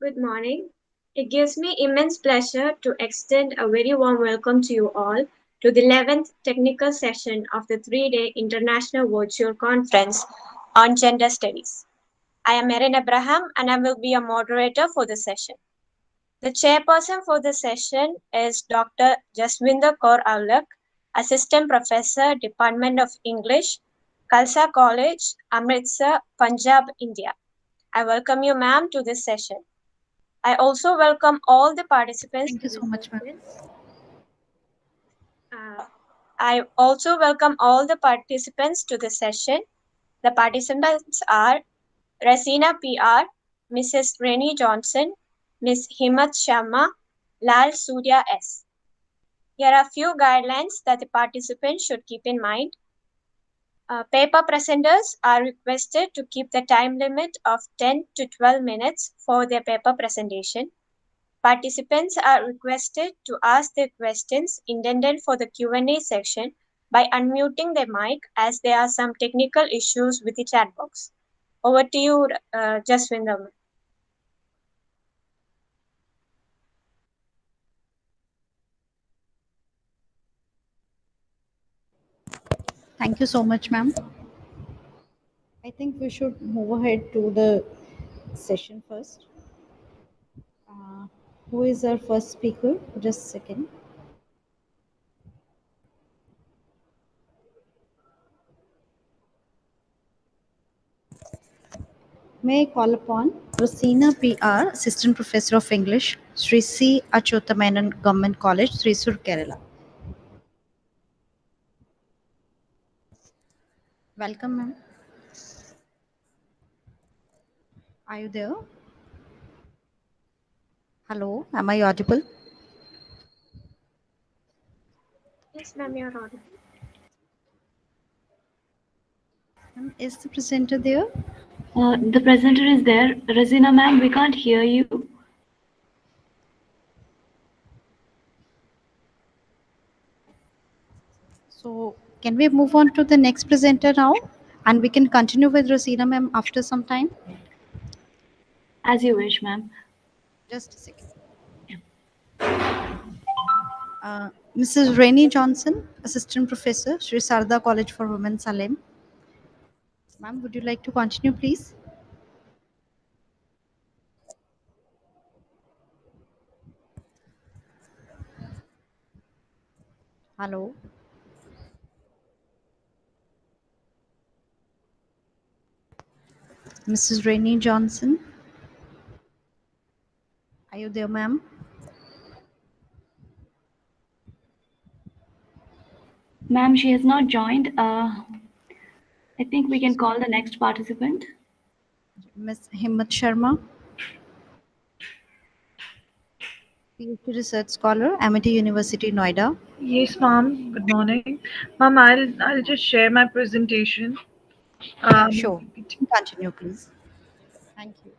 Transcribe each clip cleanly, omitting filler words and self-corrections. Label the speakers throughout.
Speaker 1: Good morning. It gives me immense pleasure to extend a very warm welcome to you all to the 11th technical session of the 3-day International Virtual Conference on Gender Studies. I am Erin Abraham and I will be a moderator for the session. The chairperson for the session is Dr. Jaswinder Kaur Aulak, Assistant Professor, Department of English, Khalsa College, Amritsar, Punjab, India. I welcome you, ma'am, to this session. I also welcome all the participants
Speaker 2: Thank
Speaker 1: to
Speaker 2: you
Speaker 1: the
Speaker 2: so much, ma'am.
Speaker 1: session. Uh, I also welcome all the participants to the session. The participants are Rasina PR, Mrs. Reni Johnson, Ms. Himat Sharma, Lal Surya S. Here are a few guidelines that the participants should keep in mind. Paper presenters are requested to keep the time limit of 10 to 12 minutes for their paper presentation. Participants are requested to ask their questions intended for the Q&A section by unmuting their mic as there are some technical issues with the chat box. Over to you, Jaswinder.
Speaker 2: Thank you so much, ma'am. I think we should move ahead to the session first. Uh, who is our first speaker? Just a second. May I call upon Rosina PR, Assistant Professor of English, Sri C. Achotamanan Government College, Thrissur, Kerala. Welcome, ma'am. Are you there? Hello, am I audible?
Speaker 1: Yes, ma'am, you're audible.
Speaker 2: Ma'am, is the presenter there?
Speaker 3: The presenter is there. Razina ma'am, we can't hear you.
Speaker 2: So, can we move on to the next presenter now? And we can continue with Rosina ma'am after some time?
Speaker 3: As you wish, ma'am.
Speaker 2: Just a second. Mrs. Rainey Johnson, Assistant Professor, Sri Sarda College for Women, Salem. Ma'am, would you like to continue, please? Hello. Mrs. Rainey Johnson. Are you there, ma'am?
Speaker 3: Ma'am, she has not joined. I think we can call the next participant.
Speaker 2: Ms. Himmat Sharma, PhD Research Scholar, Amity University, Noida.
Speaker 4: Yes, ma'am. Good morning. Ma'am, I'll just share my presentation.
Speaker 2: Yeah, sure.
Speaker 4: PPT.
Speaker 2: Continue, please. Thank you.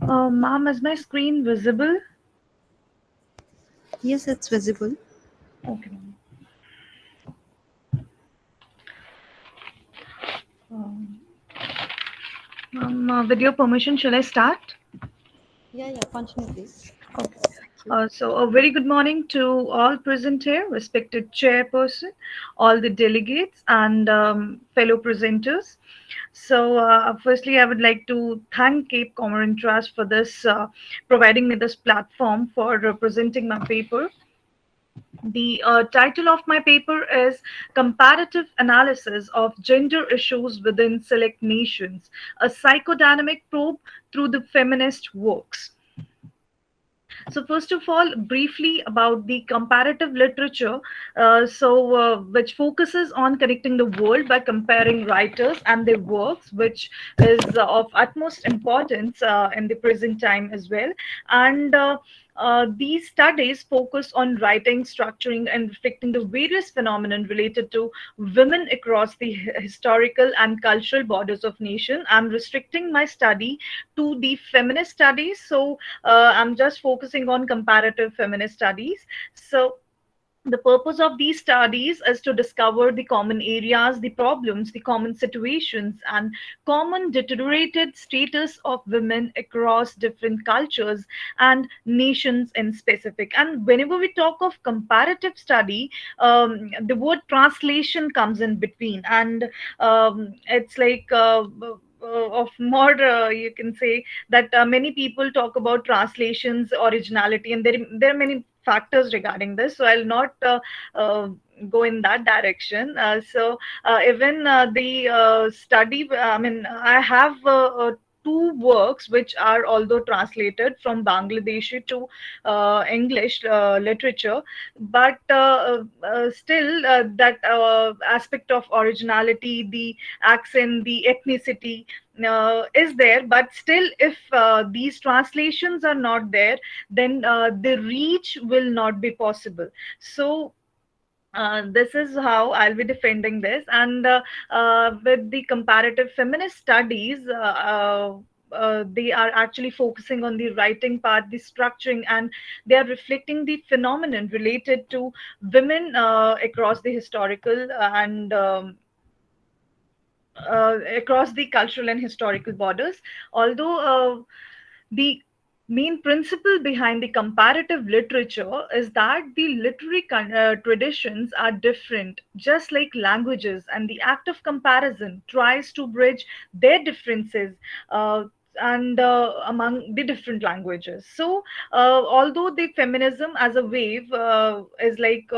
Speaker 4: Ma'am, is my screen visible?
Speaker 2: Yes, it's visible.
Speaker 4: Okay, ma'am. Um, Ma'am, with your permission, shall I start?
Speaker 2: Yeah, yeah, continue, please.
Speaker 4: Okay.
Speaker 2: Thank you.
Speaker 4: So a very good morning to all present here, respected chairperson, all the delegates, and fellow presenters. So, firstly, I would like to thank Cape Comorin Trust for this, providing me this platform for presenting my paper. The title of my paper is Comparative Analysis of Gender Issues Within Select Nations, a psychodynamic probe through the feminist works. So, first of all, briefly about the comparative literature, which focuses on connecting the world by comparing writers and their works, which is of utmost importance in the present time as well. And these studies focus on writing, structuring, and reflecting the various phenomena related to women across the historical and cultural borders of nation. I'm restricting my study to the feminist studies, so I'm just focusing on comparative feminist studies. So the purpose of these studies is to discover the common areas, the problems, the common situations, and common deteriorated status of women across different cultures and nations in specific. And whenever we talk of comparative study, the word translation comes in between, and it's like of more, you can say that many people talk about translations originality, and there are many factors regarding this, so I'll not uh, go in that direction. Even the study, I mean, I have two works which are although translated from Bangladeshi to English literature, but still that aspect of originality, the accent, the ethnicity is there. But still, if these translations are not there, then the reach will not be possible. So this is how I'll be defending this. And with the comparative feminist studies, they are actually focusing on the writing part, the structuring, and they are reflecting the phenomenon related to women across the historical and across the cultural and historical borders. Although the main principle behind the comparative literature is that the literary traditions are different, just like languages, and the act of comparison tries to bridge their differences. And among the different languages. So, although the feminism as a wave is like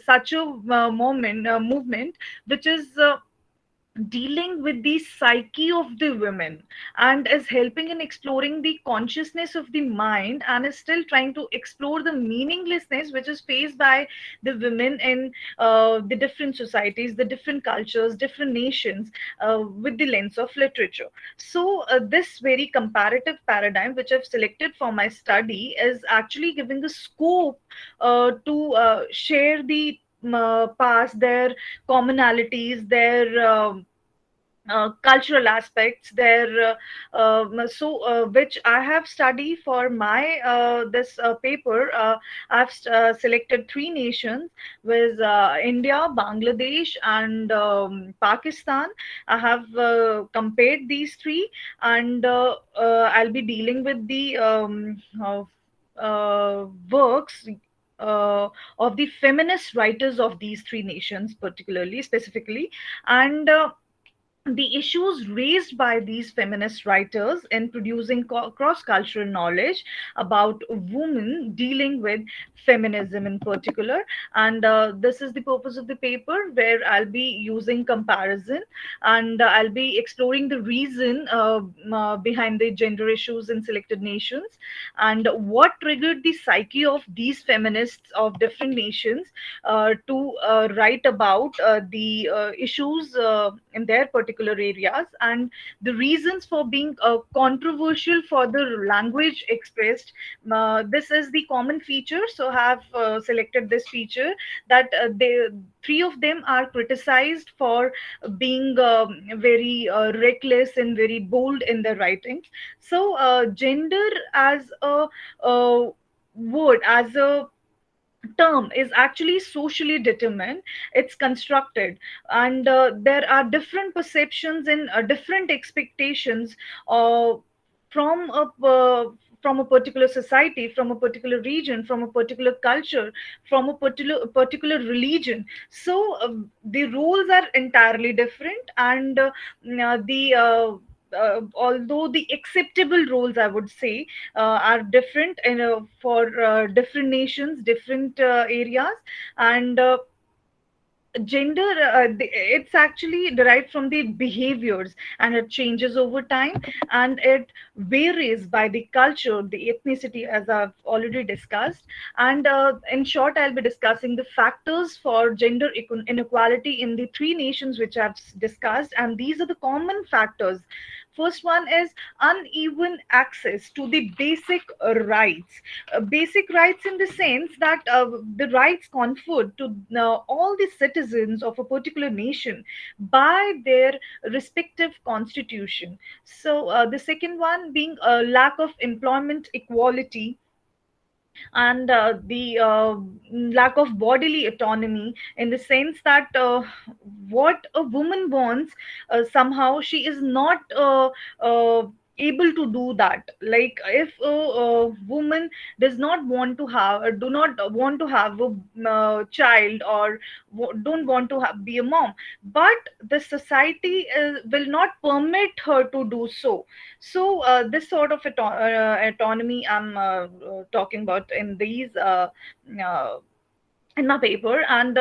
Speaker 4: such a movement which is dealing with the psyche of the women, and is helping in exploring the consciousness of the mind, and is still trying to explore the meaninglessness which is faced by the women in the different societies, the different cultures, different nations, with the lens of literature. So this very comparative paradigm which I've selected for my study is actually giving the scope to share the past, their commonalities, their cultural aspects there, which I have studied for my this paper. I've selected three nations, with India, Bangladesh, and Pakistan. I have compared these three, and I'll be dealing with the works uh, of the feminist writers of these three nations, particularly, specifically. And the issues raised by these feminist writers in producing cross cultural knowledge about women dealing with feminism in particular. And this is the purpose of the paper, where I'll be using comparison, and I'll be exploring the reason behind the gender issues in selected nations, and what triggered the psyche of these feminists of different nations to write about the issues in their particular particular areas, and the reasons for being controversial for the language expressed. This is the common feature, so have selected this feature, that they three of them are criticized for being very reckless and very bold in their writings. So gender as a word, as a term, is actually socially determined. It's constructed, and there are different perceptions and different expectations uh, from a from a particular society, from a particular region, from a particular culture, from a particular religion. So the rules are entirely different, and the although the acceptable roles, I would say, are different for different nations, different areas, and gender, it's actually derived from the behaviors, and it changes over time, and it varies by the culture, the ethnicity, as I've already discussed. And in short, I'll be discussing the factors for gender inequality in the three nations which I've discussed, and these are the common factors. First one is uneven access to the basic rights. Basic rights in the sense that the rights conferred to all the citizens of a particular nation by their respective constitution. So the second one being a lack of employment equality, and the lack of bodily autonomy, in the sense that what a woman wants, somehow she is not able to do that. Like if a woman does not want to have, or do not want to have a child, or don't want to be a mom, but the society will not permit her to do so. So this sort of autonomy I'm talking about in these uh, in my paper. And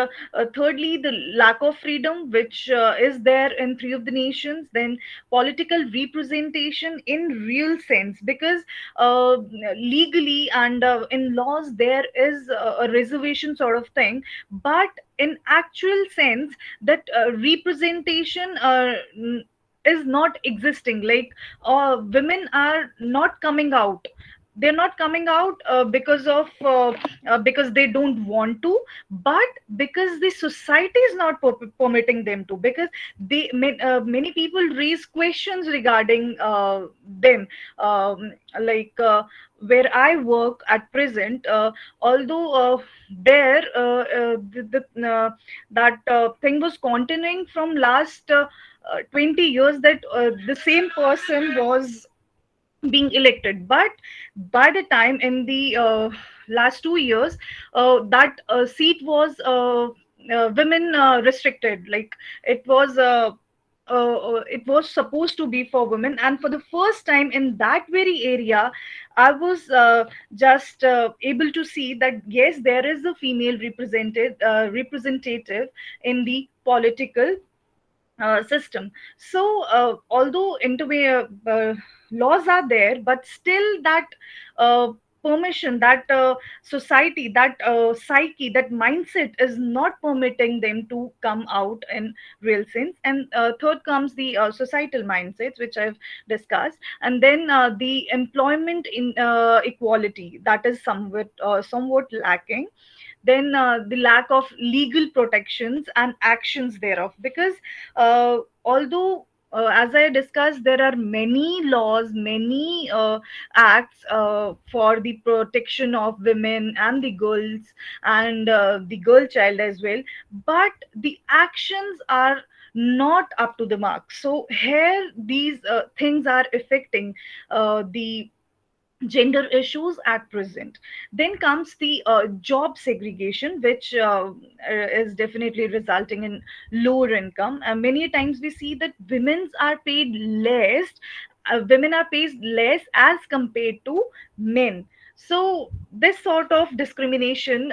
Speaker 4: thirdly, the lack of freedom, which is there in three of the nations. Then political representation in real sense, because uh, legally and in laws there is a reservation sort of thing, but in actual sense that representation is not existing. Like women are not coming out. They're not coming out because they don't want to, but because the society is not permitting them to. Because many people raise questions regarding them. Like where I work at present, although there that thing was continuing from last 20 years, that the same person was being elected. But by the time in the last 2 years, that seat was women restricted. Like it was it was supposed to be for women, and for the first time in that very area, I was just able to see that yes, there is a female representative in the political system. So although laws are there, but still that uh, permission, that society, that psyche, that mindset is not permitting them to come out in real sense. And third comes the societal mindsets, which I've discussed. And then the employment in equality, that is somewhat lacking. Then the lack of legal protections and actions thereof, because although as I discussed, there are many laws, many acts for the protection of women and the girls, and the girl child as well, but the actions are not up to the mark. So here these things are affecting the gender issues at present. Then comes the job segregation, which is definitely resulting in lower income. And many times we see that women are paid less as compared to men. So this sort of discrimination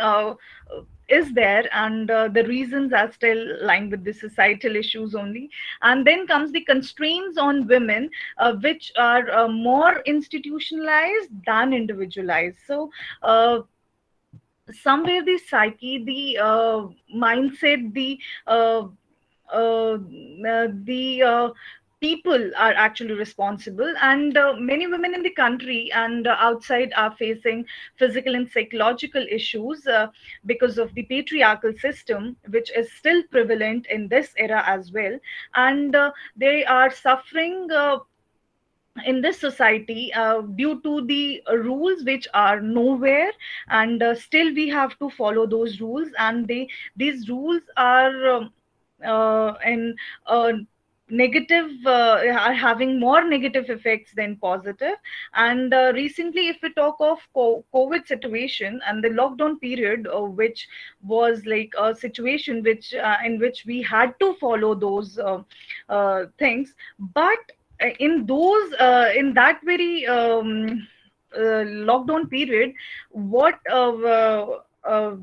Speaker 4: is there, and the reasons are still lying with the societal issues only. And then comes the constraints on women, which are more institutionalized than individualized. So somewhere the psyche, the mindset, the the people are actually responsible, and many women in the country and outside are facing physical and psychological issues because of the patriarchal system, which is still prevalent in this era as well. And they are suffering in this society due to the rules which are nowhere, and still we have to follow those rules, and these rules are and negative are having more negative effects than positive. And recently, if we talk of COVID situation and the lockdown period, which was like a situation which in which we had to follow those things. But in that very lockdown period, what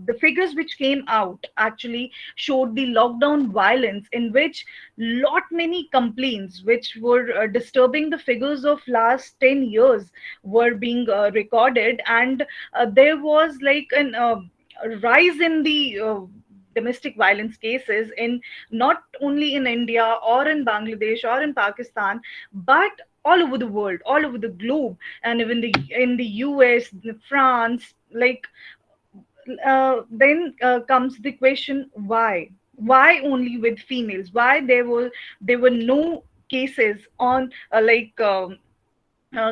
Speaker 4: the figures which came out actually showed the lockdown violence, in which lot many complaints which were disturbing the figures of last 10 years were being recorded. And there was like an rise in the domestic violence cases, in not only in India or in Bangladesh or in Pakistan, but all over the world, all over the globe, and even in the US, France, like then comes the question, why only with females, why there were no cases on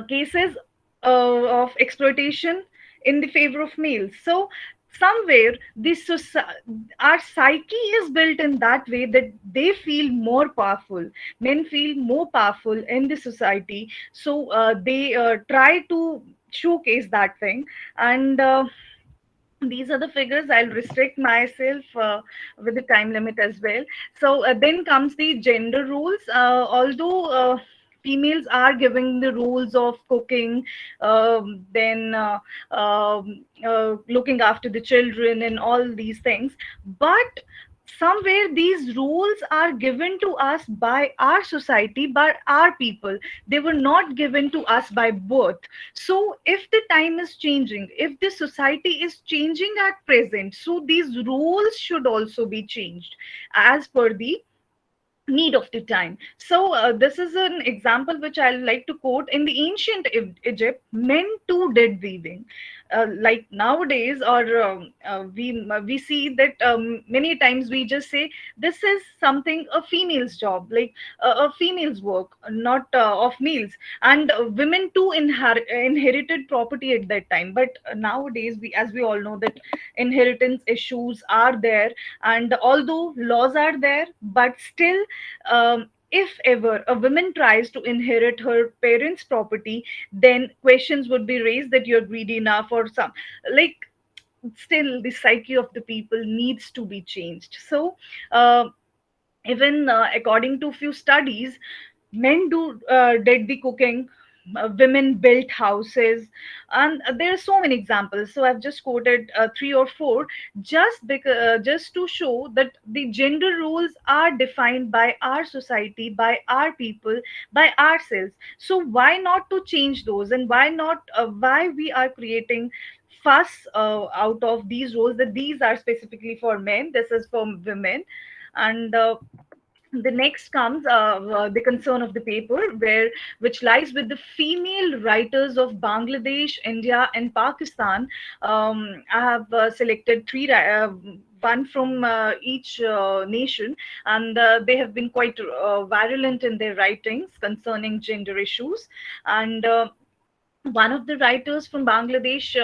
Speaker 4: cases of exploitation in the favor of males. So somewhere our psyche is built in that way that they feel more powerful. Men feel more powerful in the society, so they try to showcase that thing. And these are the figures. I'll restrict myself with the time limit as well. So then comes the gender roles. Although females are giving the rules of cooking, then looking after the children and all these things, but somewhere these rules are given to us by our society, by our people. They were not given to us by birth. So if the time is changing, if the society is changing at present, so these rules should also be changed as per the need of the time. So this is an example which I like to quote. In the ancient Egypt, men too did weaving. Like nowadays, or we see that many times we just say this is something a female's job, like a female's work, not of males. And women too inherited property at that time. But nowadays, as we all know, that inheritance issues are there, and although laws are there, but still, if ever a woman tries to inherit her parents' property, then questions would be raised that you're greedy enough, or some, like, still the psyche of the people needs to be changed. So even according to few studies, men do did the cooking, women built houses, and there are so many examples. So I've just quoted three or four, just to show that the gender roles are defined by our society, by our people, by ourselves. So why not to change those, and why not why we are creating fuss out of these roles, that these are specifically for men, this is for women. And the next comes the concern of the paper, which lies with the female writers of Bangladesh, India, and Pakistan. I have selected three. One from each nation, and they have been quite virulent in their writings concerning gender issues. And one of the writers from Bangladesh,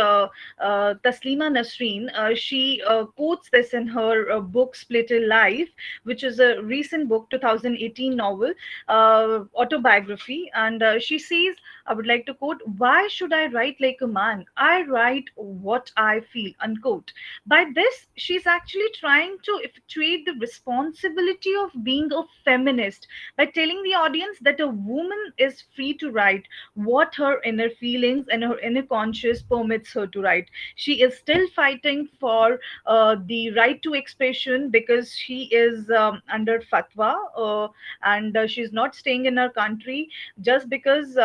Speaker 4: Taslima Nasreen, she quotes this in her book Split a Life, which is a recent book, 2018 novel, autobiography. And she says, I would like to quote, "Why should I write like a man? I write what I feel," unquote. By this, she's actually trying to effectuate the responsibility of being a feminist by telling the audience that a woman is free to write what her inner feelings and her inner conscious permits her to write. She is still fighting for the right to expression, because she is under fatwa, and she's not staying in her country, just because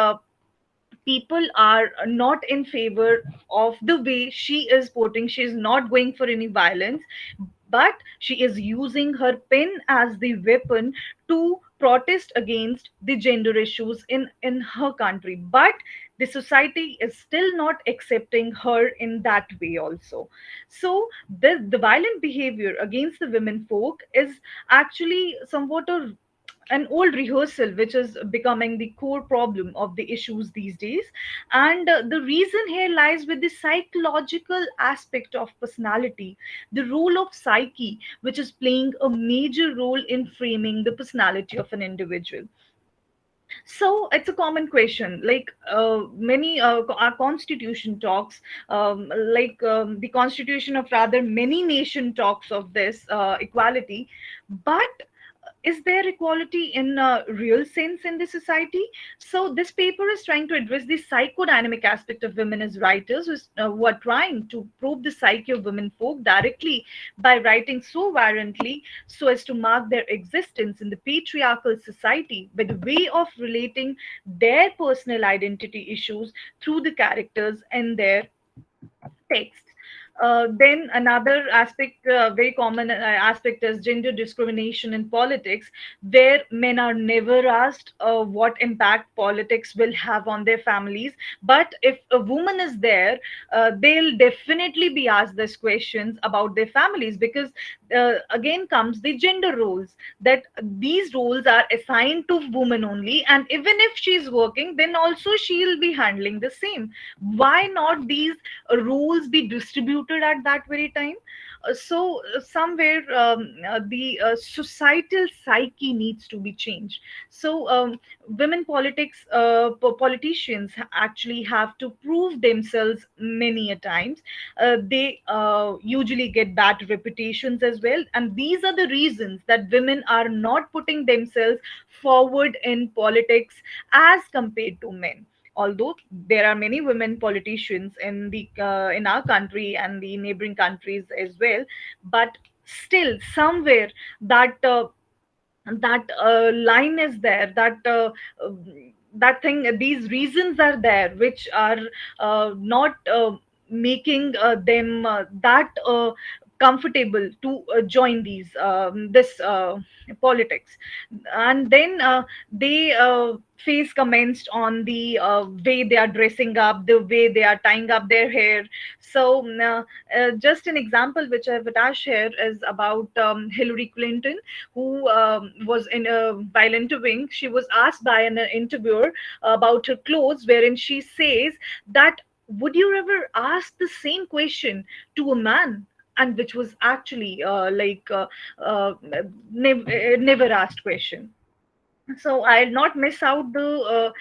Speaker 4: people are not in favor of the way she is portraying. She is not going for any violence, but she is using her pen as the weapon to protest against the gender issues in her country. But the society is still not accepting her in that way also. So the violent behavior against the women folk is actually somewhat an old rehearsal which is becoming the core problem of the issues these days. And the reason here lies with the psychological aspect of personality, the role of psyche, which is playing a major role in framing the personality of an individual. So it's a common question. Like many our constitution talks, the constitution of rather many nation talks of this equality, but is there equality in a real sense in the society? So this paper is trying to address the psychodynamic aspect of women as writers who are trying to probe the psyche of women folk directly by writing so violently so as to mark their existence in the patriarchal society by the way of relating their personal identity issues through the characters and their text. Then another aspect, very common aspect, is gender discrimination in politics, where men are never asked what impact politics will have on their families. But if a woman is there, they'll definitely be asked these questions about their families, because again comes the gender roles, that these roles are assigned to women only, and even if she's working, then also she'll be handling the same. Why not these roles be distributed at that very time? Somewhere the societal psyche needs to be changed. So women politicians actually have to prove themselves many a times. They usually get bad reputations as well, and these are the reasons that women are not putting themselves forward in politics as compared to men. Although there are many women politicians in our country and the neighboring countries as well, but still somewhere that line is there, that thing, these reasons are there which are not making them that comfortable to join these this politics. And then they face comments on the way they are dressing up, the way they are tying up their hair. So just an example which I've attached here is about Hillary Clinton, who was in a while interviewing, she was asked by an interviewer about her clothes, wherein she says that, would you ever ask the same question to a man? And which was actually uh, never asked question. So I'll not miss out the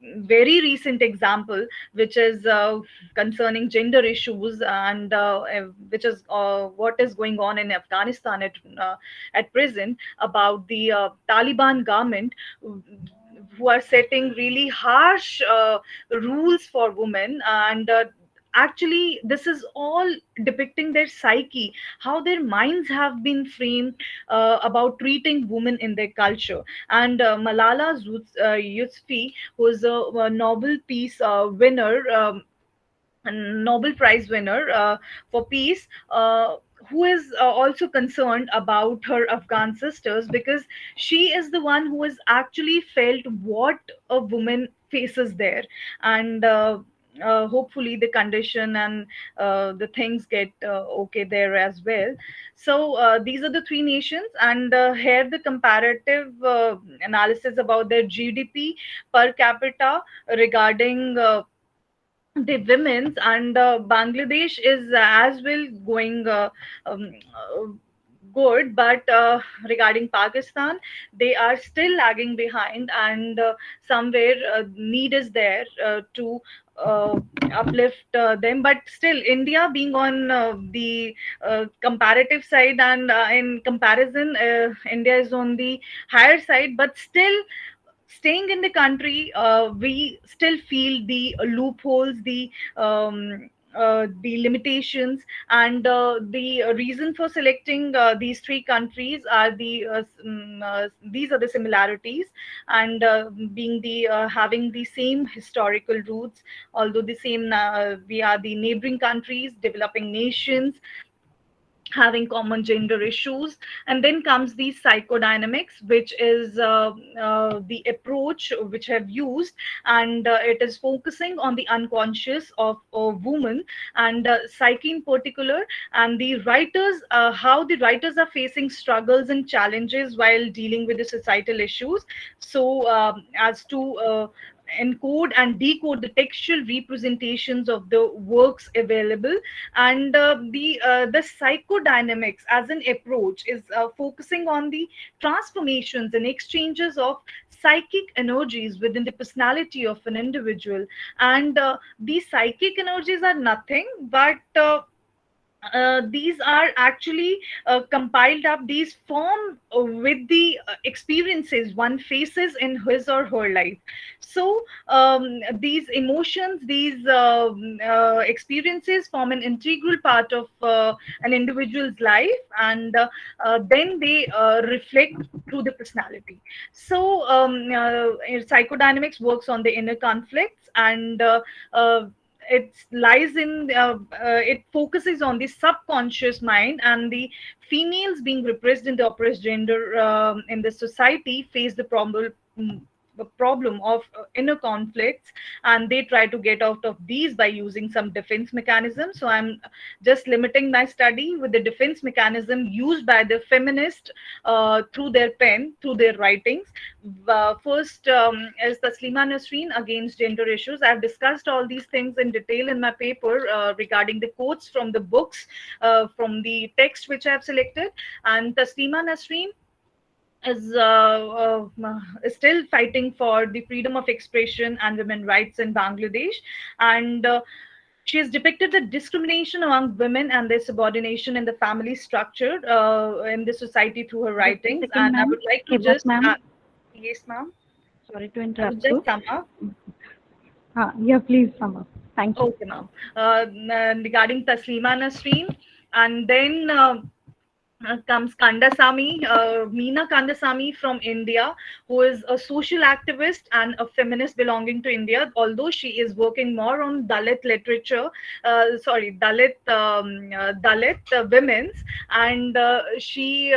Speaker 4: very recent example, which is concerning gender issues, and which is what is going on in Afghanistan at present, about the Taliban government, who are setting really harsh rules for women. And actually this is all depicting their psyche, how their minds have been framed about treating women in their culture. And Malala Yousafzai, who is a Nobel Peace winner, a Nobel Prize winner for peace, who is also concerned about her Afghan sisters, because she is the one who has actually felt what a woman faces there. And hopefully the condition and the things get okay there as well. So these are the three nations, and here the comparative analysis about their GDP per capita regarding the women's. And Bangladesh is as well going uh, good, but regarding Pakistan, they are still lagging behind. And somewhere need is there to uplift them. But still India being on the comparative side, and in comparison India is on the higher side, but still staying in the country, we still feel the loopholes, the limitations. And the reason for selecting these three countries are these are the similarities. And being the having the same historical roots, although the same we are the neighboring countries, developing nations, having common gender issues. And then comes the psychodynamics, which is the approach which I've used, and it is focusing on the unconscious of a woman and psyche in particular, and the writers, how the writers are facing struggles and challenges while dealing with the societal issues. So as to encode and decode the textual representations of the works available. And the psychodynamics as an approach is focusing on the transformations and exchanges of psychic energies within the personality of an individual. And these psychic energies are nothing but these are actually compiled up, these form with the experiences one faces in his or her life. So these emotions, these experiences form an integral part of an individual's life, and then they reflect through the personality. So psychodynamics works on the inner conflicts, and it lies in it focuses on the subconscious mind, and the females being repressed in the oppressed gender in the society face the problem of inner conflicts, and they try to get out of these by using some defense mechanism. So I'm just limiting my study with the defense mechanism used by the feminist through their pen, through their writings. First is Taslima Nasreen against gender issues. I've discussed all these things in detail in my paper regarding the quotes from the books, from the text which I've selected. And Taslima Nasreen is still fighting for the freedom of expression and women rights in Bangladesh. And she has depicted the discrimination among women and their subordination in the family structure in the society through her
Speaker 2: Just a
Speaker 4: writings.
Speaker 2: second,
Speaker 4: And I
Speaker 2: ma'am.
Speaker 4: would like to
Speaker 2: Himmat,
Speaker 4: just,
Speaker 2: ma'am.
Speaker 4: yes, ma'am,
Speaker 2: Sorry to
Speaker 4: I would
Speaker 2: interrupt
Speaker 4: just
Speaker 2: you.
Speaker 4: sum up.
Speaker 2: Yeah, please sum up. Thank you.
Speaker 4: Okay, ma'am. Regarding Taslima Nasreen, and then comes Kandasamy, Meena Kandasamy from India, who is a social activist and a feminist belonging to India, although she is working more on Dalit literature, Dalit women's, and she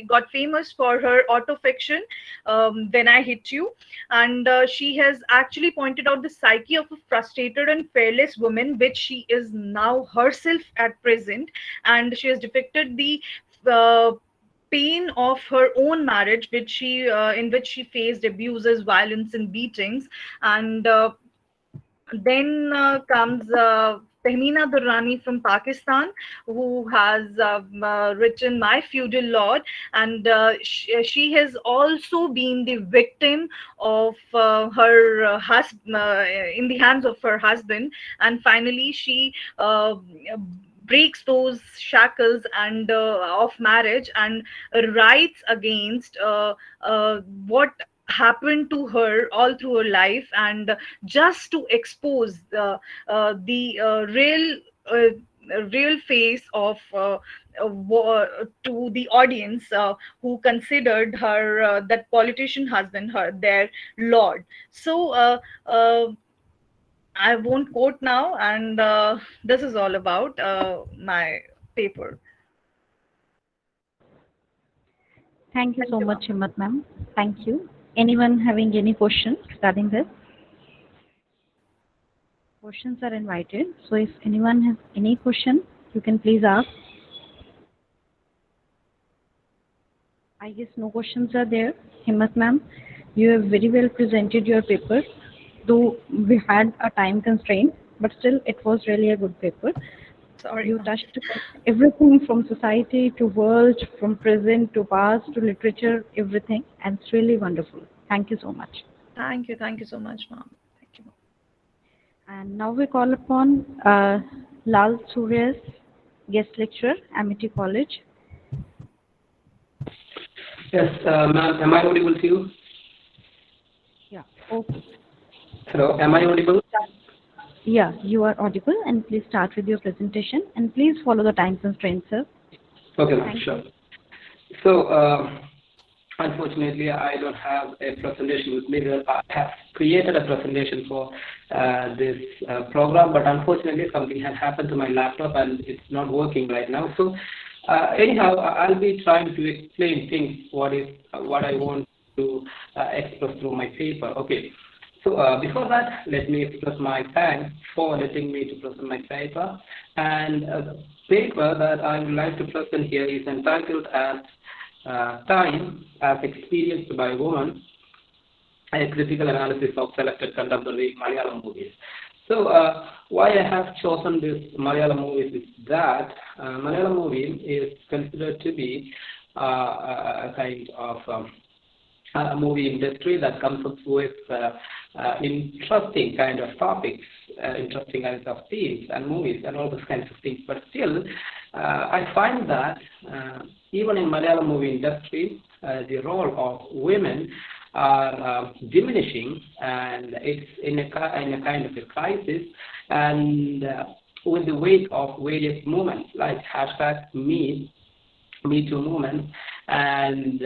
Speaker 4: got famous for her autofiction, When I Hit You, and she has actually pointed out the psyche of a frustrated and fearless woman, which she is now herself at present, and she has depicted the uh, pain of her own marriage, which she in which she faced abuses, violence, and beatings. And then comes Tehmina Durrani from Pakistan, who has written My Feudal Lord, and she has also been the victim of her husband, in the hands of her husband, and finally she breaks those shackles and of marriage, and writes against what happened to her all through her life, and just to expose uh, real face of to the audience who considered her that politician husband her their lord. So I won't quote now, and this is all about my paper.
Speaker 2: Thank you
Speaker 4: Thank
Speaker 2: so
Speaker 4: you,
Speaker 2: much,
Speaker 4: ma'am.
Speaker 2: Himmat, ma'am. Thank you. Anyone having any questions regarding this? Questions are invited. So if anyone has any question, you can please ask. I guess no questions are there. Himmat, ma'am, you have very well presented your paper, though we had a time constraint, but still it was really a good paper.
Speaker 4: Sorry,
Speaker 2: You
Speaker 4: ma'am.
Speaker 2: touched upon everything from society to world, from present to past to literature, everything, and it's really wonderful. Thank you so much.
Speaker 4: Thank you so much, ma'am. Thank you.
Speaker 2: And now we call upon Lal Suryas, guest lecturer, Amity College.
Speaker 5: Yes, ma'am, am I audible to you?
Speaker 2: Yeah, okay.
Speaker 5: Hello, am I audible?
Speaker 2: Yeah, you are audible, and please start with your presentation, and please follow the time constraints, sir.
Speaker 5: Okay, ma'am,
Speaker 2: Thank
Speaker 5: sure.
Speaker 2: you.
Speaker 5: So, Unfortunately, I don't have a presentation with me. I have created a presentation for this program, but unfortunately, something has happened to my laptop and it's not working right now. So, anyhow, I'll be trying to explain things. What I want to express through my paper. Okay. So before that, let me express my thanks for letting me to present my paper. And the paper that I would like to present here is entitled as Time as Experienced by Women, a critical analysis of selected contemporary Malayalam movies. So why I have chosen this Malayalam movies is that Malayalam movie is considered to be a kind of movie industry that comes up with interesting kind of topics, interesting kinds of themes and movies and all those kinds of things. But still, I find that even in Malayalam movie industry, the role of women are diminishing, and it's in a kind of a crisis. And with the weight of various movements like hashtag Me Too movement, and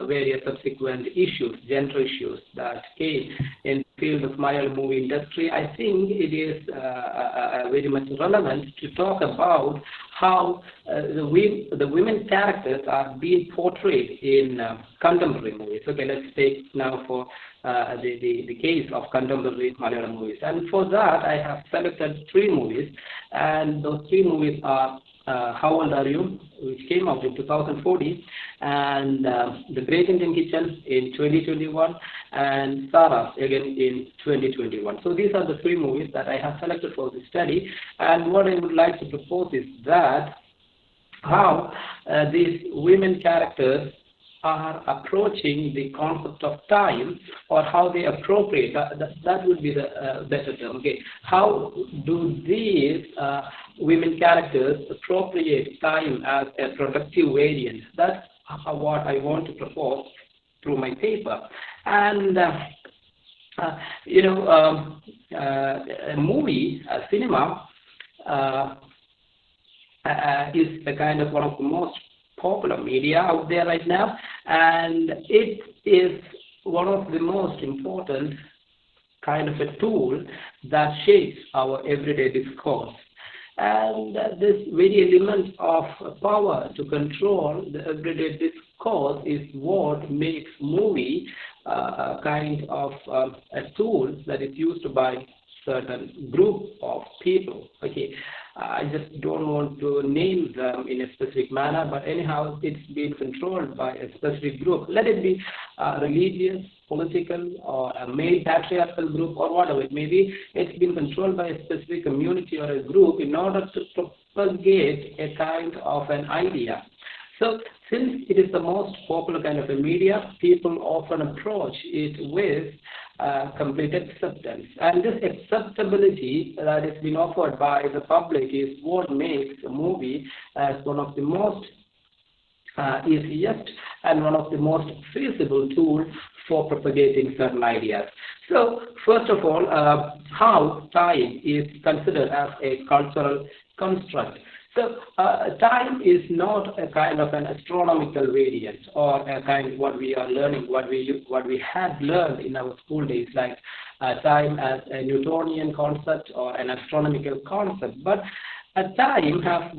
Speaker 5: various subsequent issues, gender issues that came in the field of Malayalam movie industry, I think it is very much relevant to talk about how the women characters are being portrayed in contemporary movies. Okay, let's take now for the case of contemporary Malayalam movies. And for that, I have selected 3 movies, and those 3 movies are How Old Are You, which came out in 2014, and The Great Indian Kitchen in 2021, and Sarah again in 2021. So these are the 3 movies that I have selected for this study, and what I would like to propose is that how these women characters are approaching the concept of time, or how they appropriate, that would be the better term. Okay, how do these women characters appropriate time as a productive variant? That's what I want to propose through my paper. And a movie, a cinema, is the kind of one of the most popular media out there right now, and it is one of the most important kind of a tool that shapes our everyday discourse. And this very element of power to control the everyday discourse is what makes movie kind of a tool that is used by certain group of people. Okay, I just don't want to name them in a specific manner, but anyhow, it's been controlled by a specific group. Let it be religious, political, or a male patriarchal group, or whatever it may be. It's been controlled by a specific community or a group in order to propagate a kind of an idea. So, since it is the most popular kind of a media, people often approach it with complete acceptance. And this acceptability that is being offered by the public is what makes a movie as one of the most easiest and one of the most feasible tools for propagating certain ideas. So, first of all, how time is considered as a cultural construct. So, time is not a kind of an astronomical variant, or a kind of what we are learning, what we had learned in our school days, like time as a Newtonian concept or an astronomical concept. But time has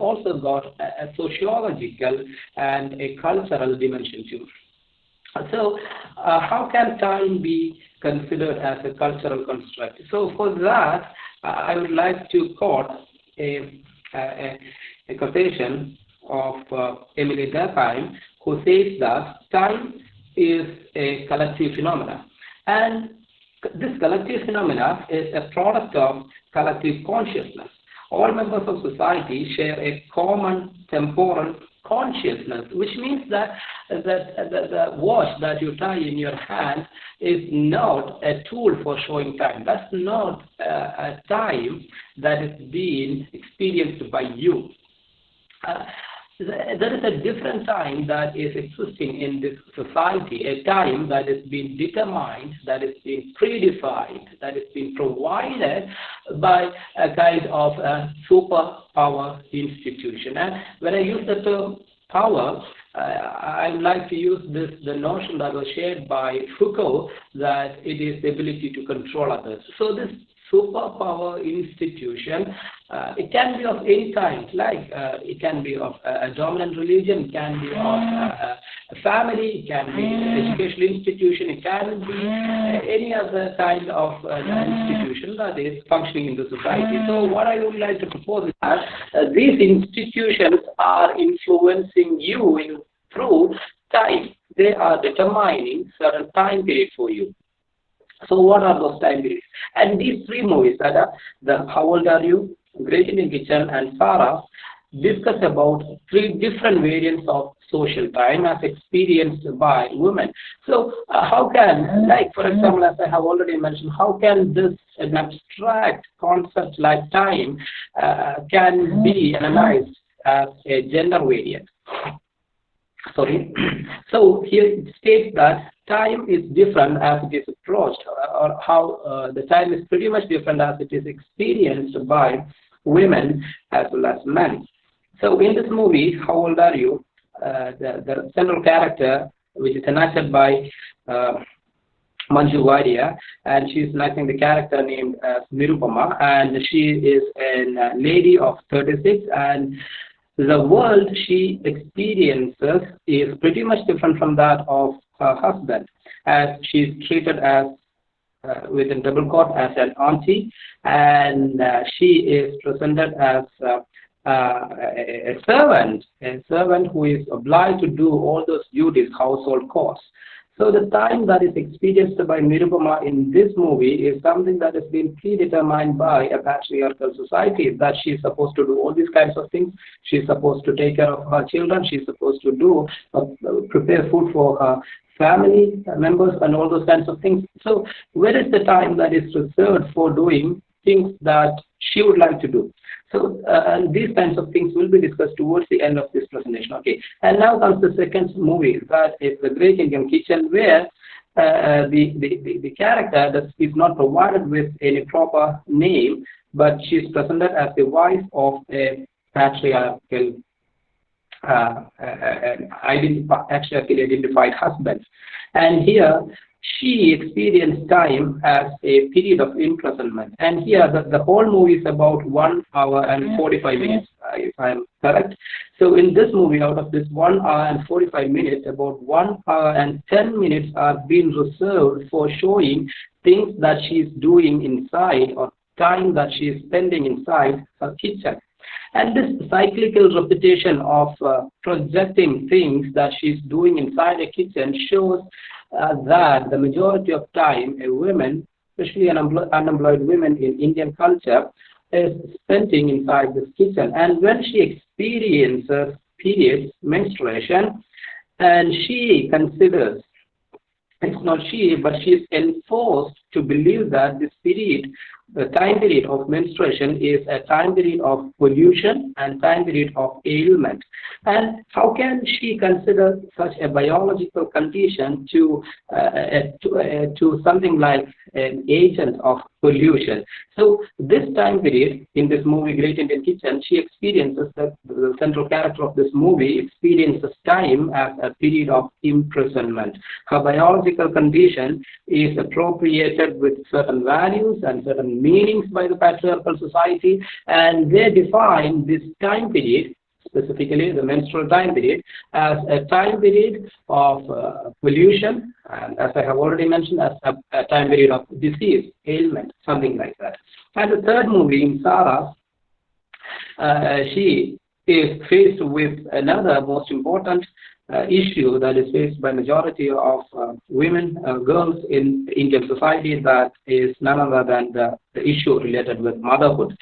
Speaker 5: also got a sociological and a cultural dimension too. So, how can time be considered as a cultural construct? So, for that, I would like to quote a quotation of Emily Durkheim, who says that time is a collective phenomena, and this collective phenomena is a product of collective consciousness. All members of society share a common temporal consciousness, which means that the watch that you tie in your hand is not a tool for showing time. That's not a time that is being experienced by you. There is a different time that is existing in this society, a time that is being determined, that is being predefined, that is being provided by a kind of a superpower institution. And when I use the term power, I would like to use the notion that was shared by Foucault, that it is the ability to control others. So this superpower institution, it can be of any kind, like it can be of a dominant religion, it can be of a family, it can be an educational institution, it can be any other kind of institution that is functioning in the society. So what I would like to propose is that these institutions are influencing you through time. They are determining certain time period for you. So what are those time periods? And these three movies, that are the How Old Are You, Great Indian Kitchen, and Sarah, discuss about three different variants of social time as experienced by women. So how can, like for example, as I have already mentioned, how can this an abstract concept like time can be analyzed as a gender variant? Sorry. So here it states that time is different as it is approached, or how the time is pretty much different as it is experienced by women as well as men. So in this movie, How Old Are You? The central character, which is enacted by Manju Varia, and she's enacting the character named Nirupama, and she is a lady of 36, and the world she experiences is pretty much different from that of her husband, as she's treated as with a double quote as an auntie, and she is presented as a servant who is obliged to do all those duties, household chores. So the time that is experienced by Nirupama in this movie is something that has been predetermined by a patriarchal society, that she's supposed to do all these kinds of things. She's supposed to take care of her children. She's supposed to do prepare food for her family members and all those kinds of things. So where is the time that is reserved for doing things that she would like to do? So these kinds of things will be discussed towards the end of this presentation. Okay, and now comes the second movie, that is The Great Indian Kitchen, where the character that is not provided with any proper name, but she's presented as the wife of a patriarchal actually identified husband. And here she experienced time as a period of imprisonment. And here the whole movie is about 1 hour and 45 minutes, if I'm correct. So in this movie, out of this 1 hour and 45 minutes, about 1 hour and 10 minutes are being reserved for showing things that she's doing inside, or time that she's spending inside her kitchen. And this cyclical repetition of projecting things that she's doing inside a kitchen shows that the majority of time a woman, especially unemployed women in Indian culture, is spending inside this kitchen. And when she experiences periods, menstruation, and she considers, it's not she, but she is enforced to believe that this period, the time period of menstruation, is a time period of pollution and time period of ailment. And how can she consider such a biological condition to something like an agent of pollution? So this time period in this movie, Great Indian Kitchen, she experiences, the central character of this movie experiences time as a period of imprisonment. Her biological condition is appropriated with certain values and certain meanings by the patriarchal society, and they define this time period, specifically the menstrual time period, as a time period of pollution, and as I have already mentioned, as a time period of disease, ailment, something like that. And the third movie, in Sarah, she is faced with another most important issue that is faced by majority of women, girls in Indian society, that is none other than the issue related with motherhood.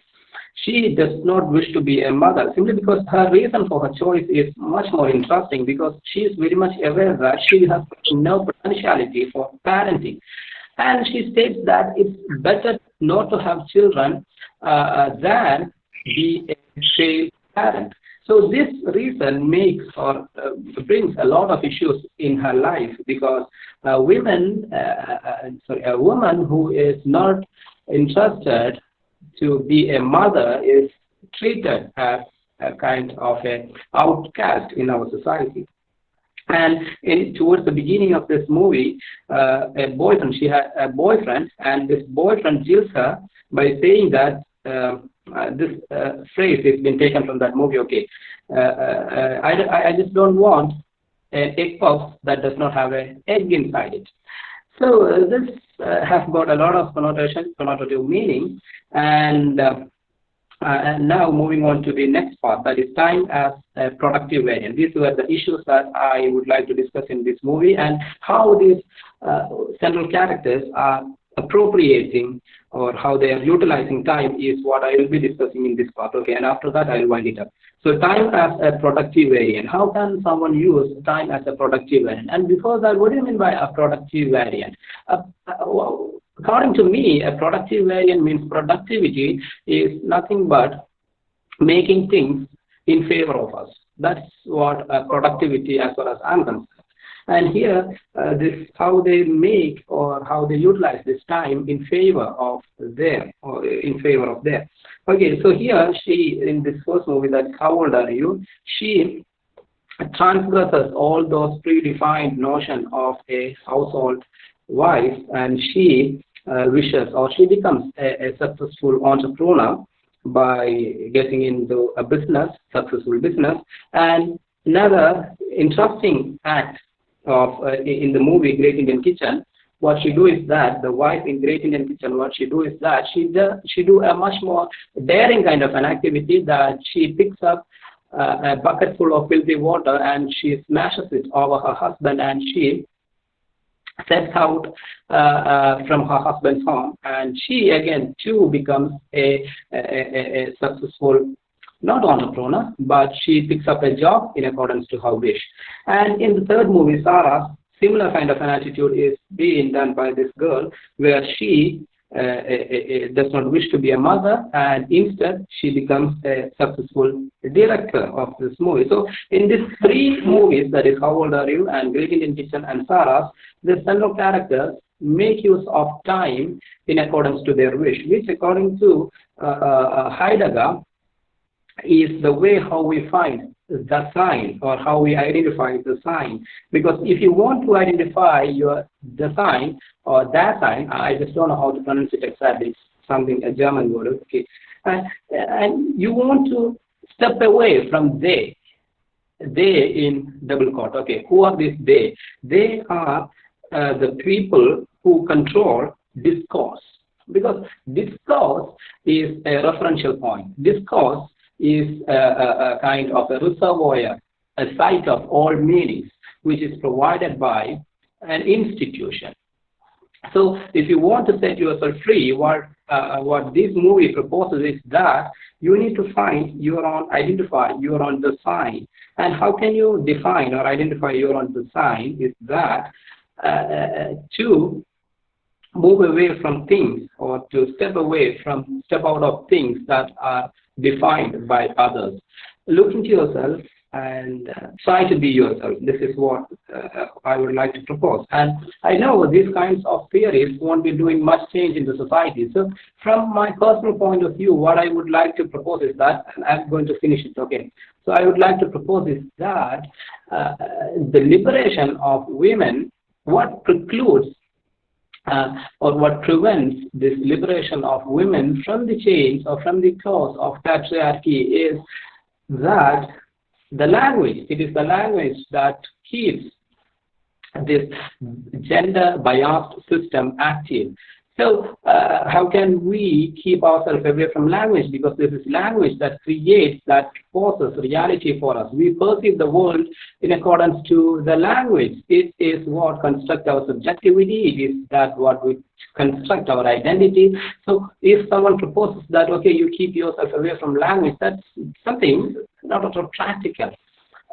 Speaker 5: She does not wish to be a mother, simply because her reason for her choice is much more interesting, because she is very much aware that she has no potentiality for parenting. And she states that it's better not to have children than be a failed parent. So this reason makes or brings a lot of issues in her life, because a woman who is not interested to be a mother is treated as a kind of a outcast in our society. And towards the beginning of this movie, she had a boyfriend, and this boyfriend jilts her by saying that this phrase has been taken from that movie. Okay, I just don't want an egg puff that does not have an egg inside it. So this has got a lot of connotative meaning, and now moving on to the next part, that is time as a productive variant. These were the issues that I would like to discuss in this movie, and how these central characters are appropriating or how they are utilizing time is what I will be discussing in this part. Okay, and after that I will wind it up. So time as a productive variant. How can someone use time as a productive variant? And before that, what do you mean by a productive variant? According to me, a productive variant means productivity is nothing but making things in favor of us. That's what productivity, as far as I'm concerned. And here, this how they make or how they utilize this time in favor of their or in favor of their. Okay, so here she, in this first movie, that How Old Are You? She transgresses all those predefined notion of a household wife, and she wishes, or she becomes a successful entrepreneur by getting into a successful business. And another interesting act of in the movie Great Indian Kitchen, what she do is that the wife in Great Indian Kitchen, what she do is that she do a much more daring kind of an activity, that she picks up a bucket full of filthy water and she smashes it over her husband, and she sets out from her husband's home, and she again too becomes a successful, not entrepreneur, but she picks up a job in accordance to her wish. And in the third movie, Sarah, similar kind of an attitude is being done by this girl, where she does not wish to be a mother, and instead she becomes a successful director of this movie. So in these three movies, that is How Old Are You and Great Indian Kitchen and Sarah, the central characters make use of time in accordance to their wish, which according to Heidegger is the way how we find the sign, or how we identify the sign. Because if you want to identify the sign or that sign, I just don't know how to pronounce it exactly, it's something, a German word, okay, and you want to step away from they in double quote. Okay, who are these they? They are the people who control discourse, because discourse is a referential point. Discourse is a kind of a reservoir, a site of all meanings, which is provided by an institution. So if you want to set yourself free, what this movie proposes is that you need to find your own, identify your own design. And how can you define or identify your own design is that to move away from things, or to step out of things that are defined by others. Look into yourself and try to be yourself. This is what I would like to propose. And I know these kinds of theories won't be doing much change in the society. So from my personal point of view, what I would like to propose is that, and I'm going to finish it, okay. So I would like to propose is that the liberation of women, what precludes or what prevents this liberation of women from the chains or from the claws of patriarchy is that the language, it is the language that keeps this gender biased system active. So how can we keep ourselves away from language? Because this is language that creates, that forces reality for us. We perceive the world in accordance to the language. It is what constructs our subjectivity. It is that what we construct our identity. So if someone proposes that, okay, you keep yourself away from language, that's something not at all practical.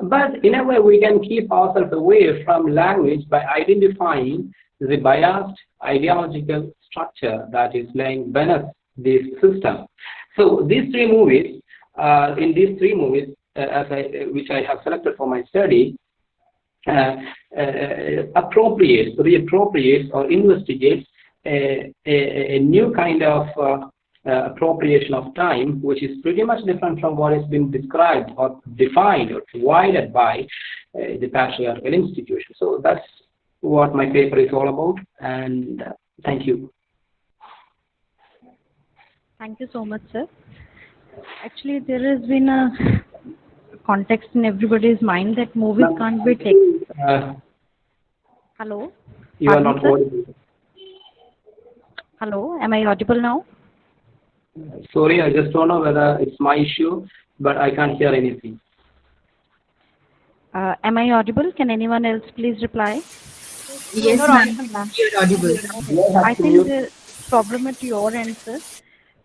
Speaker 5: But in a way, we can keep ourselves away from language by identifying the biased ideological structure that is laying beneath this system. So these three movies, which I have selected for my study, reappropriates or investigates a new kind of appropriation of time, which is pretty much different from what has been described or defined or provided by the patriarchal institution. So that's what my paper is all about, and thank you.
Speaker 2: Thank you so much, sir. Actually, there has been a context in everybody's mind that movies can't be taken. Hello?
Speaker 5: You are not audible.
Speaker 2: Hello, am I audible now?
Speaker 5: Sorry, I just don't know whether it's my issue, but I can't hear anything.
Speaker 2: Am I audible? Can anyone else please reply?
Speaker 6: Yes, ma'am. You're audible.
Speaker 2: I think the problem at your end, sir.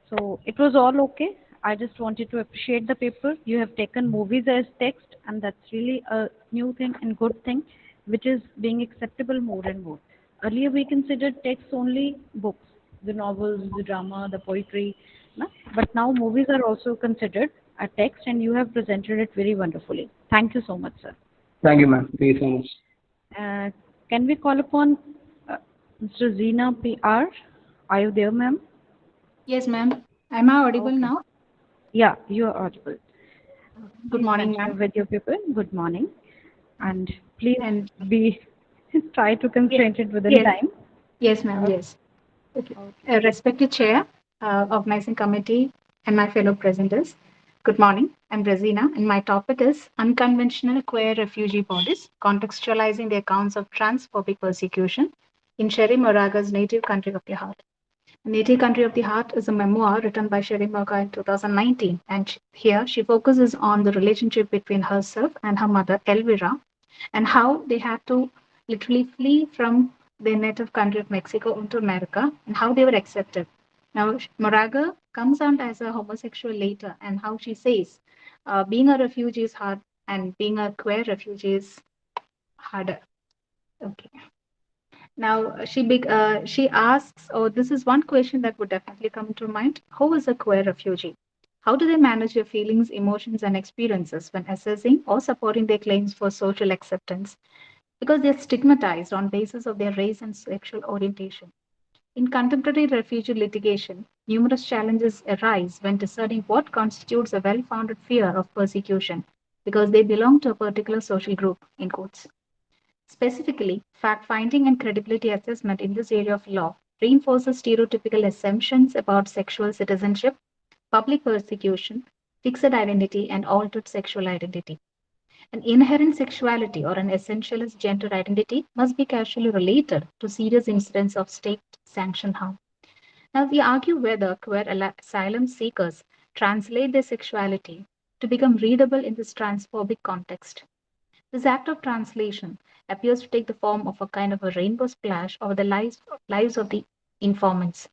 Speaker 2: So it was all okay. I just wanted to appreciate the paper. You have taken movies as text, and that's really a new thing and good thing, which is being acceptable more and more. Earlier, we considered text only books, the novels, the drama, the poetry, no? But now movies are also considered a text, and you have presented it very wonderfully. Thank you so much, sir.
Speaker 5: Thank you, ma'am. Thank you so much.
Speaker 2: Can we call upon Mr. Zina PR? Are you there, ma'am?
Speaker 6: Yes, ma'am. Am I audible now?
Speaker 2: Yeah, you are audible.
Speaker 6: Good morning, ma'am.
Speaker 2: With your people, good morning. And please try to constrain it within time.
Speaker 6: Yes, ma'am. Yes. Okay. Respected Chair, Organizing Committee, and my fellow presenters, good morning. I'm Razina, and my topic is Unconventional Queer Refugee Bodies, Contextualizing the Accounts of Transphobic Persecution in Sherry Moraga's Native Country of the Heart. Native Country of the Heart is a memoir written by Sherry Moraga in 2019, and here she focuses on the relationship between herself and her mother, Elvira, and how they had to literally flee from their native country of Mexico into America, and how they were accepted. Now, Moraga comes out as a homosexual later, and how she says, being a refugee is hard, and being a queer refugee is harder. Okay. Now she asks, oh, this is one question that would definitely come to mind. Who is a queer refugee? How do they manage their feelings, emotions, and experiences when assessing or supporting their claims for social acceptance? Because they're stigmatized on basis of their race and sexual orientation. In contemporary refugee litigation, numerous challenges arise when discerning what constitutes a well-founded fear of persecution because they belong to a particular social group, in quotes. Specifically, fact-finding and credibility assessment in this area of law reinforces stereotypical assumptions about sexual citizenship, public persecution, fixed identity, and altered sexual identity. An inherent sexuality or an essentialist gender identity must be casually related to serious incidents of state-sanctioned harm. Now, we argue whether queer asylum seekers translate their sexuality to become readable in this transphobic context. This act of translation appears to take the form of a kind of a rainbow splash over the lives of the informants.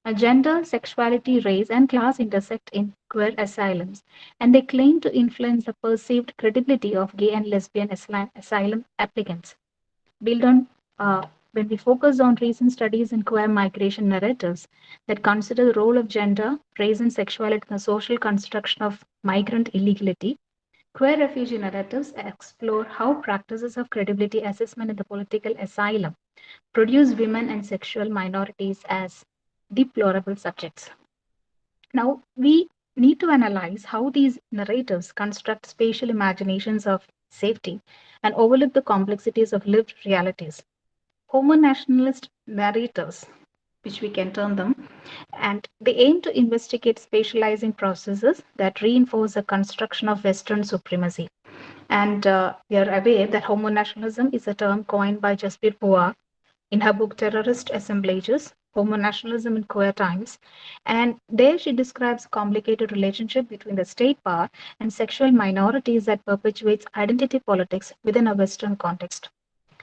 Speaker 6: Now, gender, sexuality, race, and class intersect in queer asylums, and they claim to influence the perceived credibility of gay and lesbian asylum applicants. Built on when we focus on recent studies in queer migration narratives that consider the role of gender, race, and sexuality in the social construction of migrant illegality, queer refugee narratives explore how practices of credibility assessment in the political asylum produce women and sexual minorities as deplorable subjects. Now, we need to analyze how these narratives construct spatial imaginations of safety and overlook the complexities of lived realities. Homo-nationalist narrators, which we can term them, and they aim to investigate spatializing processes that reinforce the construction of Western supremacy. And we are aware that homo-nationalism is a term coined by Jasbir Puar in her book Terrorist Assemblages, Homo-Nationalism in Queer Times. And there she describes a complicated relationship between the state power and sexual minorities that perpetuates identity politics within a Western context.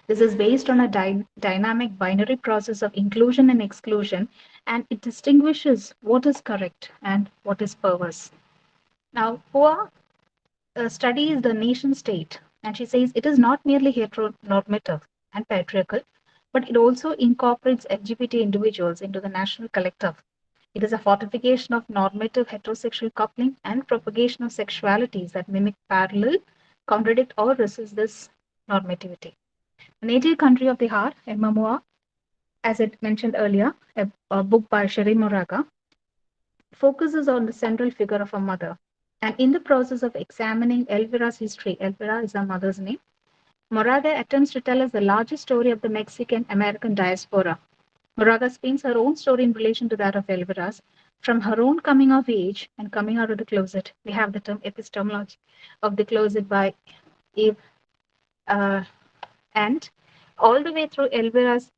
Speaker 6: This is based on a dynamic binary process of inclusion and exclusion, and it distinguishes what is correct and what is perverse. Now, Puar studies the nation state, and she says it is not merely heteronormative and patriarchal, but it also incorporates LGBT individuals into the national collective. It is a fortification of normative heterosexual coupling and propagation of sexualities that mimic, parallel, contradict, or resist this normativity. Native Country of the Heart, a memoir, as I mentioned earlier, a book by Sherry Moraga, focuses on the central figure of a mother. And in the process of examining Elvira's history, Elvira is her mother's name, Moraga attempts to tell us the largest story of the Mexican American diaspora. Moraga spins her own story in relation to that of Elvira's, from her own coming of age and coming out of the closet. We have the term epistemology of the closet by Eve, and all the way through Elvira's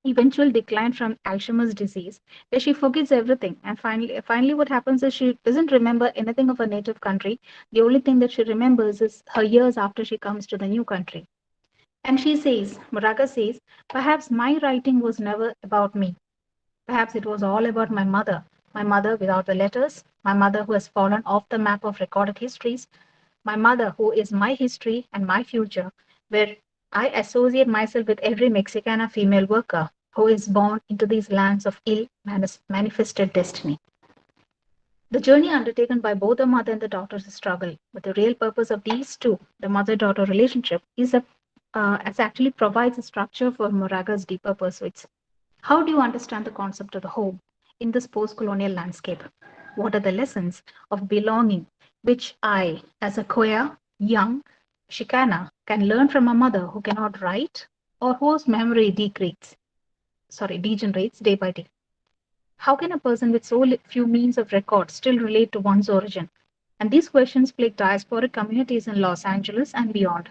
Speaker 6: eventual decline from Alzheimer's disease, where she forgets everything. And finally, what happens is she doesn't remember anything of her native country. The only thing that she remembers is her years after she comes to the new country. And she says, Moraga says, perhaps my writing was never about me. Perhaps it was all about my mother without the letters, my mother who has fallen off the map of recorded histories, my mother who is my history and my future, where I associate myself with every Mexicana female worker who is born into these lands of ill manifested destiny. The journey undertaken by both the mother and the daughter is a struggle, but the real purpose of these two, the mother-daughter relationship, is as actually provides a structure for Moraga's deeper pursuits. How do you understand the concept of the home in this post-colonial landscape? What are the lessons of belonging which I, as a queer, young Chicana, can learn from a mother who cannot write or whose memory degenerates day by day? How can a person with so few means of record still relate to one's origin? And these questions plague diasporic communities in Los Angeles and beyond.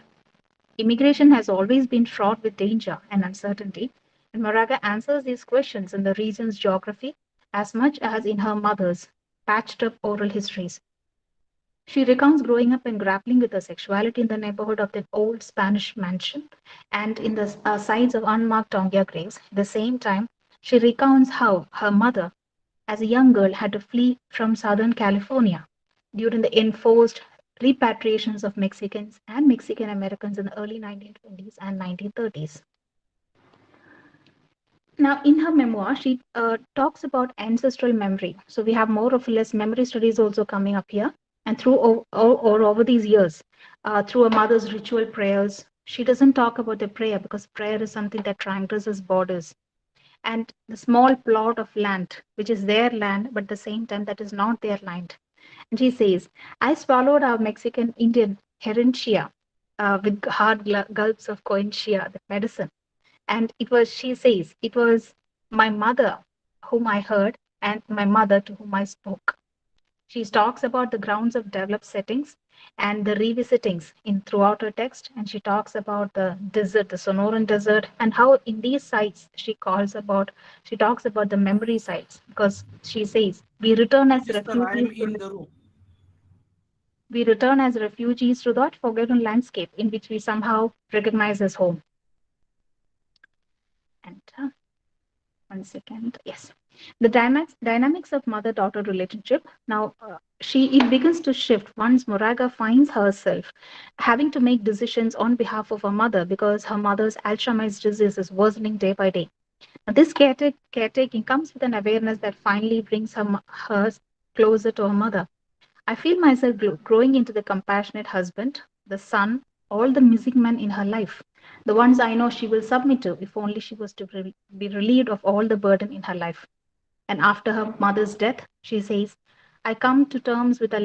Speaker 6: Immigration has always been fraught with danger and uncertainty, and Moraga answers these questions in the region's geography as much as in her mother's patched up oral histories. She recounts growing up and grappling with her sexuality in the neighborhood of the old Spanish mansion and in the sites of unmarked Tonga graves. At the same time, she recounts how her mother, as a young girl, had to flee from Southern California during the enforced repatriations of Mexicans and Mexican Americans in the early 1920s and 1930s. Now, in her memoir, she talks about ancestral memory. So we have more or less memory studies also coming up here. And through or over these years, through a mother's ritual prayers, she doesn't talk about the prayer because prayer is something that transgresses borders. And the small plot of land, which is their land, but at the same time that is not their land. And she says, I swallowed our Mexican Indian herentia with hard gulps of coentia, the medicine. And it was, she says, it was my mother whom I heard and my mother to whom I spoke. She talks about the grounds of developed settings and the revisitings in throughout her text, and she talks about the desert, the Sonoran desert, and how in these sites she talks about the memory sites, because she says we return as refugees. We return as refugees to that forgotten landscape in which we somehow recognize as home. And 1 second, yes. The dynamics of mother-daughter relationship. Now, it begins to shift once Moraga finds herself having to make decisions on behalf of her mother because her mother's Alzheimer's disease is worsening day by day. Now, this caretaking comes with an awareness that finally brings her closer to her mother. I feel myself growing into the compassionate husband, the son, all the missing men in her life, the ones I know she will submit to if only she was to be relieved of all the burden in her life. And after her mother's death, she says, I come to terms with a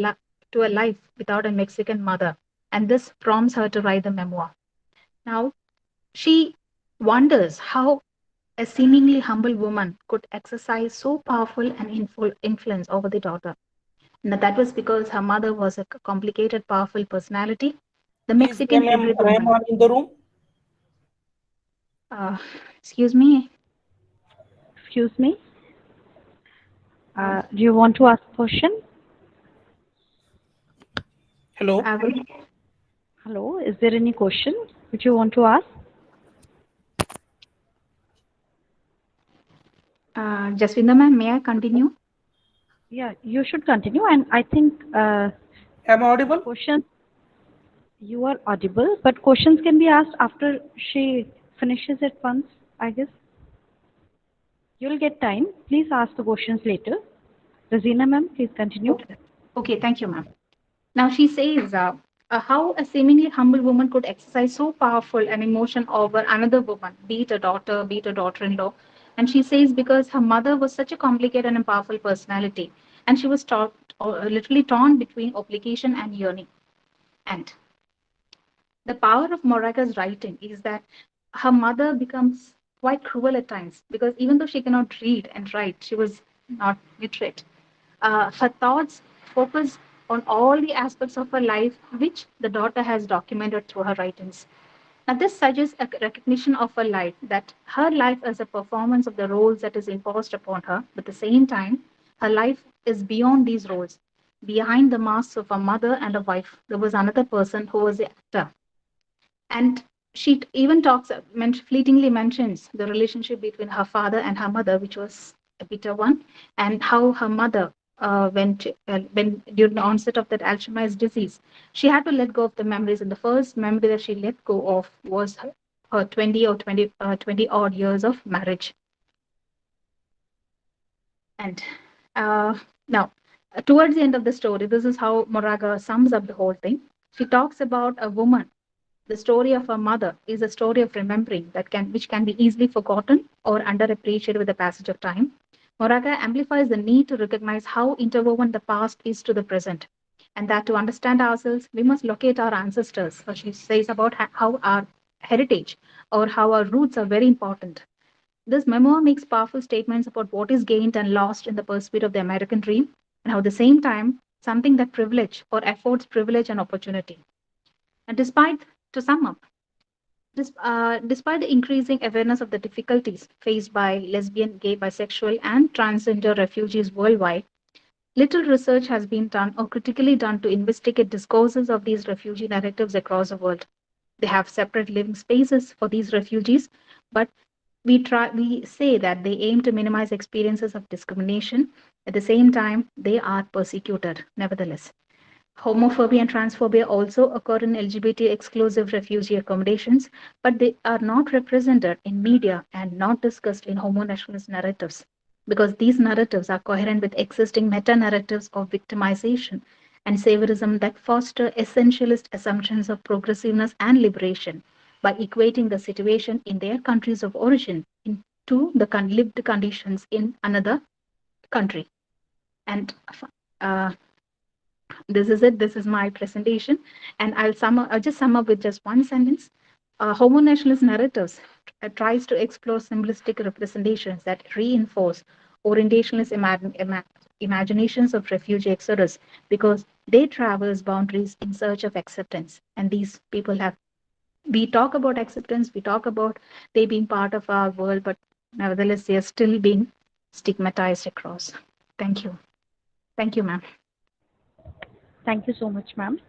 Speaker 6: life without a Mexican mother. And this prompts her to write the memoir. Now, she wonders how a seemingly humble woman could exercise so powerful an influence over the daughter. And that was because her mother was a complicated, powerful personality. The Mexican everywoman.
Speaker 7: In the room?
Speaker 6: Excuse me.
Speaker 3: Excuse me. Do you want to ask a question?
Speaker 7: Hello.
Speaker 3: Hello. Is there any question which you want to ask?
Speaker 6: Jasvinda ma'am, may I continue?
Speaker 3: Yeah, you should continue. And I think
Speaker 7: am I audible?
Speaker 3: Questions. You are audible, but questions can be asked after she finishes it once, I guess. You'll get time. Please ask the questions later. Razina ma'am, please continue.
Speaker 6: Okay, thank you, ma'am. Now she says how a seemingly humble woman could exercise so powerful an emotion over another woman, be it a daughter, be it a daughter-in-law. And she says because her mother was such a complicated and powerful personality, and she was taught, literally torn between obligation and yearning. And the power of Moraga's writing is that her mother becomes quite cruel at times because even though she cannot read and write, she was not literate. Her thoughts focus on all the aspects of her life, which the daughter has documented through her writings. Now, this suggests a recognition of her life, that her life is a performance of the roles that is imposed upon her, but at the same time, her life is beyond these roles. Behind the masks of a mother and a wife, there was another person who was the actor. And she even talks, fleetingly mentions the relationship between her father and her mother, which was a bitter one, and how her mother, when during the onset of that Alzheimer's disease, she had to let go of the memories. And the first memory that she let go of was her 20 odd years of marriage. And now, towards the end of the story, this is how Moraga sums up the whole thing. She talks about a woman. The story of her mother is a story of remembering which can be easily forgotten or underappreciated with the passage of time. Moraga amplifies the need to recognize how interwoven the past is to the present, and that to understand ourselves, we must locate our ancestors. So she says about how our heritage or how our roots are very important. This memoir makes powerful statements about what is gained and lost in the pursuit of the American dream, and how at the same time, something that privilege or affords privilege and opportunity. And to sum up, despite the increasing awareness of the difficulties faced by lesbian, gay, bisexual, and transgender refugees worldwide, little research has been done or critically done to investigate discourses of these refugee narratives across the world. They have separate living spaces for these refugees, but we say that they aim to minimize experiences of discrimination. At the same time, they are persecuted nevertheless. Homophobia and transphobia also occur in LGBT exclusive refugee accommodations, but they are not represented in media and not discussed in homo nationalist narratives, because these narratives are coherent with existing meta narratives of victimization and saviorism that foster essentialist assumptions of progressiveness and liberation by equating the situation in their countries of origin to the lived conditions in another country. And this is it. This is my presentation, and I'll just sum up with just one sentence. Homo nationalist narratives tries to explore symbolistic representations that reinforce orientationalist imaginations of refugee exodus, because they traverse boundaries in search of acceptance. And these people have. We talk about acceptance. We talk about they being part of our world, but nevertheless, they are still being stigmatized across. Thank you. Thank you, ma'am.
Speaker 3: Thank you so much, ma'am.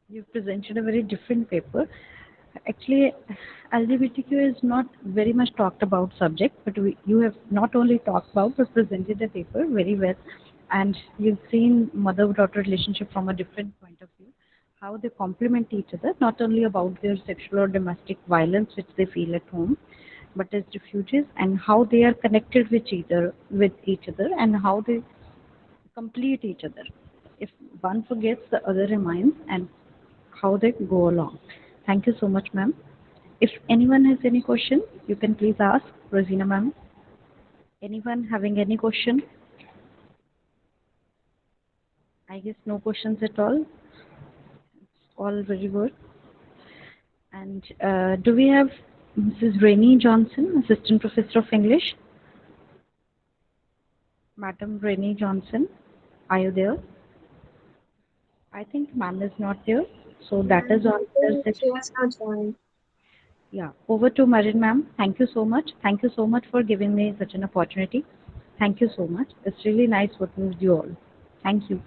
Speaker 3: You've presented a very different paper. Actually, LGBTQ is not very much talked about subject, but you have not only talked about but presented the paper very well, and you've seen mother-daughter relationship from a different point of view, how they complement each other, not only about their sexual or domestic violence which they feel at home, but as refugees, and how they are connected with each other, and how they complete each other. If one forgets, the other reminds, and how they go along. Thank you so much, ma'am. If anyone has any question, you can please ask Rosina, ma'am. Anyone having any question? I guess no questions at all. It's all very good. And do we have Mrs. Rainey Johnson, Assistant Professor of English? Madam Rainey Johnson, are you there? I think ma'am is not there. So that is all.
Speaker 1: She has not joined.
Speaker 3: Yeah, over to Marin ma'am. Thank you so much. Thank you so much for giving me such an opportunity. Thank you so much. It's really nice working with you all. Thank you.